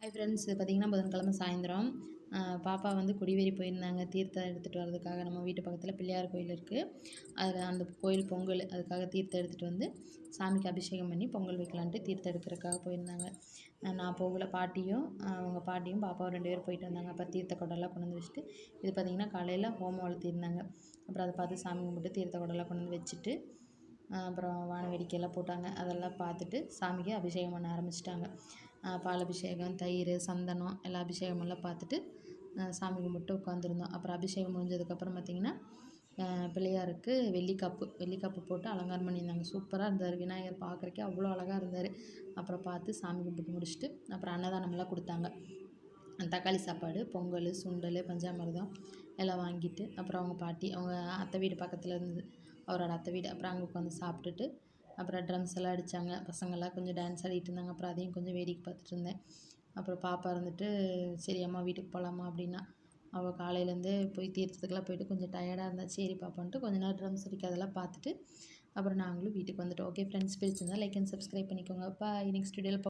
Hi friends, இது பார்த்திங்கன்னா புதன்கிழமை சாயந்தரம் பாப்பா வந்து கொடிவேரி போயிருந்தாங்க தீர்த்தம் எடுத்துகிட்டு வரதுக்காக. நம்ம வீட்டு பக்கத்தில் பிள்ளையார் கோயில் இருக்குது. அதில் அந்த கோயில் பொங்கல் அதுக்காக தீர்த்தம் எடுத்துகிட்டு வந்து சாமிக்கு அபிஷேகம் பண்ணி பொங்கல் வைக்கலான்ட்டு தீர்த்தம் எடுக்கிறதுக்காக போயிருந்தாங்க. நான் போகல, பாட்டியும் அவங்க பாட்டியும் பாப்பாவும் 2 பேரும் போயிட்டு வந்தாங்க. அப்போ தீர்த்த குடம்லாம் கொண்டு வந்து வச்சுட்டு, இது பார்த்திங்கன்னா காலையில் ஹோமம் வளர்த்திருந்தாங்க. அப்புறம் அதை பார்த்து சாமி கும்பிட்டு தீர்த்த குடம்லாம் கொண்டு வந்து வச்சுட்டு அப்புறம் வான வேடிக்கையெல்லாம் போட்டாங்க. அதெல்லாம் பார்த்துட்டு சாமிக்கு அபிஷேகம் பண்ண ஆரம்பிச்சிட்டாங்க. பால் அபிஷேகம், தயிர், சந்தனம் எல்லா அபிஷேகமெல்லாம் பார்த்துட்டு சாமி கும்பிட்டு உட்காந்துருந்தோம். அப்புறம் அபிஷேகம் முடிஞ்சதுக்கப்புறம் பார்த்திங்கன்னா பிள்ளையாருக்கு வெள்ளிக்காப்பு போட்டு அலங்காரம் பண்ணியிருந்தாங்க. சூப்பராக இருந்தார் விநாயகர், பார்க்குறக்கே அவ்வளோ அழகாக இருந்தார். அப்புறம் பார்த்து சாமி கும்பிட்டு முடிச்சுட்டு அப்புறம் அன்னதானமெல்லாம் கொடுத்தாங்க. தக்காளி சாப்பாடு, பொங்கல், சுண்டல், பஞ்சாமிர்தம் எல்லாம் வாங்கிட்டு அப்புறம் அவங்க பாட்டி, அவங்க அத்தை வீடு பக்கத்தில் இருந்தது, அவரோட அத்தை வீடு. அப்புறம் அங்கே உட்காந்து சாப்பிட்டுட்டு அப்புறம் ட்ரம்ஸ் எல்லாம் அடித்தாங்க. பசங்கள்லாம் கொஞ்சம் டான்ஸ் ஆடிட்டு இருந்தாங்க. அப்புறம் அதையும் கொஞ்சம் வேடிக்கை பார்த்துட்டு இருந்தேன். அப்புறம் பாப்பா இருந்துட்டு, சரி அம்மா வீட்டுக்கு போகலாமா அப்படின்னா, அவள் காலையிலேருந்தே போய் தீர்த்தத்துக்கெல்லாம் போயிட்டு கொஞ்சம் டயர்டாக இருந்தா. சரி பாப்பான்ட்டு கொஞ்ச நேரம் ட்ரம்ஸ் அடிக்கிறதெல்லாம் பார்த்துட்டு அப்புறம் நாங்களும் வீட்டுக்கு வந்துட்டோம். ஓகே ஃப்ரெண்ட்ஸ், பிடிச்சிருந்தா லைக் அண்ட் சப்ஸ்கிரைப் பண்ணிக்கோங்க. பாய். நெக்ஸ்ட் வீடியோவில்